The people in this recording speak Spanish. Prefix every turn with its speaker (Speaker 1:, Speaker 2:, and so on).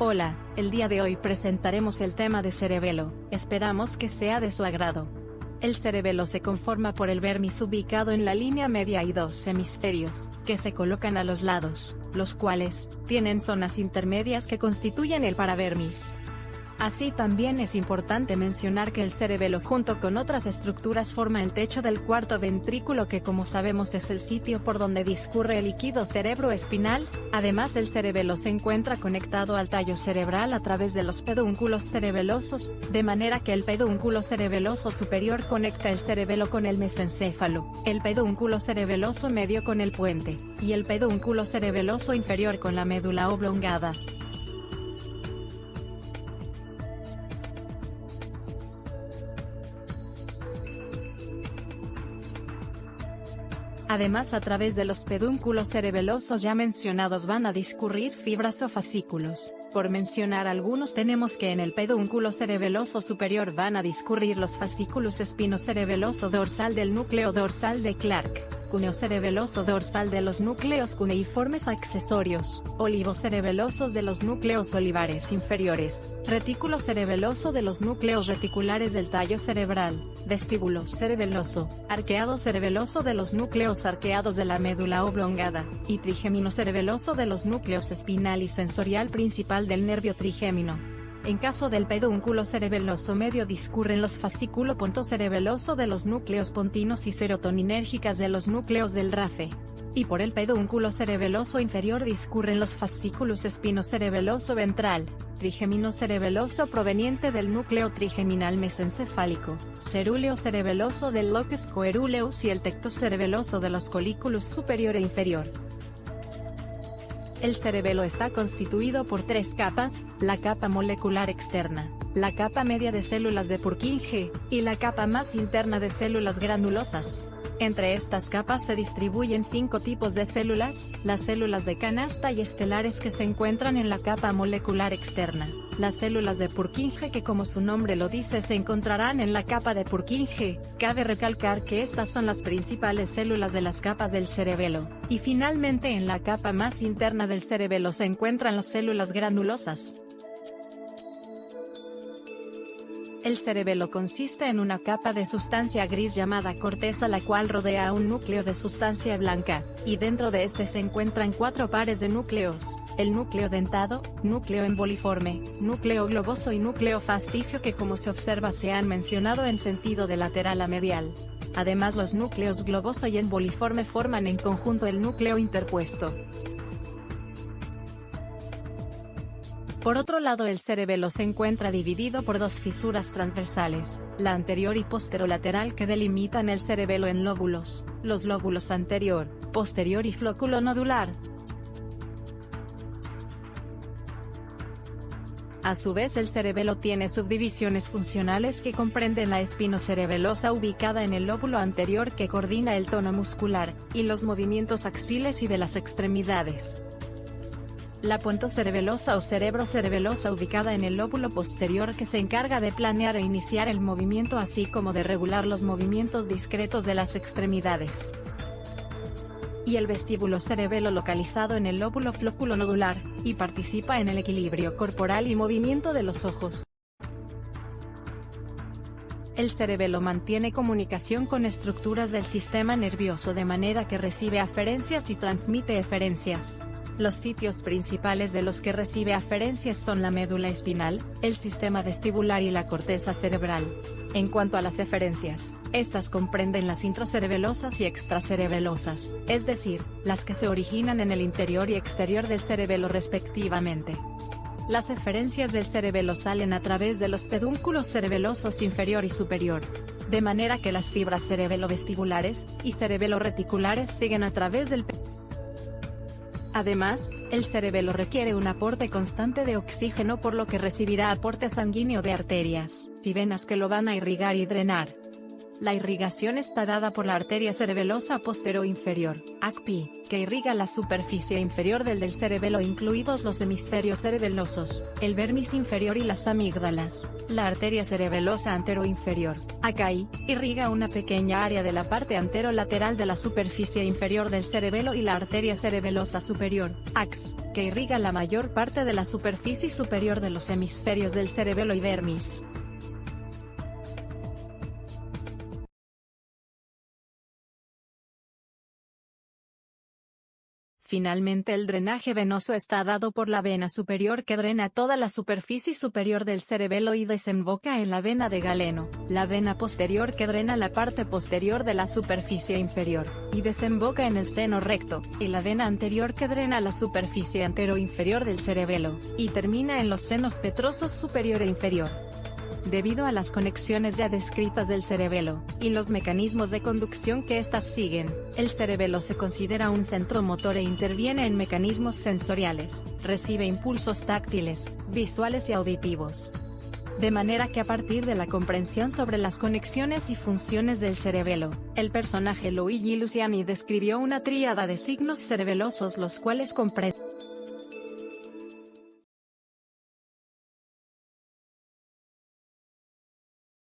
Speaker 1: Hola, el día de hoy presentaremos el tema de cerebelo, esperamos que sea de su agrado. El cerebelo se conforma por el vermis ubicado en la línea media y dos hemisferios, que se colocan a los lados, los cuales tienen zonas intermedias que constituyen el paravermis. Así también es importante mencionar que el cerebelo junto con otras estructuras forma el techo del cuarto ventrículo que como sabemos es el sitio por donde discurre el líquido cerebroespinal. Además el cerebelo se encuentra conectado al tallo cerebral a través de los pedúnculos cerebelosos, de manera que el pedúnculo cerebeloso superior conecta el cerebelo con el mesencéfalo, el pedúnculo cerebeloso medio con el puente, y el pedúnculo cerebeloso inferior con la médula oblongada. Además a través de los pedúnculos cerebelosos ya mencionados van a discurrir fibras o fascículos. Por mencionar algunos tenemos que en el pedúnculo cerebeloso superior van a discurrir los fascículos espinocerebeloso dorsal del núcleo dorsal de Clark, cuneo-cerebeloso dorsal de los núcleos cuneiformes accesorios, olivocerebelosos de los núcleos olivares inferiores, retículo cerebeloso de los núcleos reticulares del tallo cerebral, vestíbulo cerebeloso, arqueado cerebeloso de los núcleos arqueados de la médula oblongada, y trigémino cerebeloso de los núcleos espinal y sensorial principal del nervio trigémino. En caso del pedúnculo cerebeloso medio discurren los fascículo pontocerebeloso de los núcleos pontinos y serotoninérgicas de los núcleos del RAFE. Y por el pedúnculo cerebeloso inferior discurren los fascículos espinocerebeloso ventral, trigémino cerebeloso proveniente del núcleo trigeminal mesencefálico, cerúleo cerebeloso del locus coeruleus y el tecto cerebeloso de los colículos superior e inferior. El cerebelo está constituido por tres capas, la capa molecular externa, la capa media de células de Purkinje, y la capa más interna de células granulosas. Entre estas capas se distribuyen 5 tipos de células, las células de canasta y estelares que se encuentran en la capa molecular externa, las células de Purkinje que como su nombre lo dice se encontrarán en la capa de Purkinje. Cabe recalcar que estas son las principales células de las capas del cerebelo, y finalmente en la capa más interna del cerebelo se encuentran las células granulosas. El cerebelo consiste en una capa de sustancia gris llamada corteza la cual rodea a un núcleo de sustancia blanca, y dentro de este se encuentran 4 pares de núcleos, el núcleo dentado, núcleo emboliforme, núcleo globoso y núcleo fastigio que como se observa se han mencionado en sentido de lateral a medial. Además los núcleos globoso y emboliforme forman en conjunto el núcleo interpuesto. Por otro lado el cerebelo se encuentra dividido por 2 fisuras transversales, la anterior y posterolateral que delimitan el cerebelo en lóbulos, los lóbulos anterior, posterior y flóculo nodular. A su vez el cerebelo tiene subdivisiones funcionales que comprenden la espinocerebelosa ubicada en el lóbulo anterior que coordina el tono muscular, y los movimientos axiles y de las extremidades. La pontocerebelosa o cerebrocerebelosa ubicada en el lóbulo posterior que se encarga de planear e iniciar el movimiento así como de regular los movimientos discretos de las extremidades. Y el vestíbulo cerebelo localizado en el lóbulo flóculo nodular, y participa en el equilibrio corporal y movimiento de los ojos. El cerebelo mantiene comunicación con estructuras del sistema nervioso de manera que recibe aferencias y transmite eferencias. Los sitios principales de los que recibe aferencias son la médula espinal, el sistema vestibular y la corteza cerebral. En cuanto a las eferencias, estas comprenden las intracerebelosas y extracerebelosas, es decir, las que se originan en el interior y exterior del cerebelo respectivamente. Las eferencias del cerebelo salen a través de los pedúnculos cerebelosos inferior y superior, de manera que las fibras cerebelo-vestibulares y cerebelo-reticulares siguen a través del Además, el cerebelo requiere un aporte constante de oxígeno por lo que recibirá aporte sanguíneo de arterias y venas que lo van a irrigar y drenar. La irrigación está dada por la arteria cerebelosa posterior-inferior, ACPI, que irriga la superficie inferior del cerebelo incluidos los hemisferios cerebelosos, el vermis inferior y las amígdalas. La arteria cerebelosa antero-inferior, ACAI, irriga una pequeña área de la parte anterolateral de la superficie inferior del cerebelo y la arteria cerebelosa superior, AX, que irriga la mayor parte de la superficie superior de los hemisferios del cerebelo y vermis. Finalmente el drenaje venoso está dado por la vena superior que drena toda la superficie superior del cerebelo y desemboca en la vena de Galeno, la vena posterior que drena la parte posterior de la superficie inferior, y desemboca en el seno recto, y la vena anterior que drena la superficie antero-inferior del cerebelo, y termina en los senos petrosos superior e inferior. Debido a las conexiones ya descritas del cerebelo, y los mecanismos de conducción que éstas siguen, el cerebelo se considera un centro motor e interviene en mecanismos sensoriales, recibe impulsos táctiles, visuales y auditivos. De manera que a partir de la comprensión sobre las conexiones y funciones del cerebelo, el personaje Luigi Luciani describió una tríada de signos cerebelosos los cuales comprenden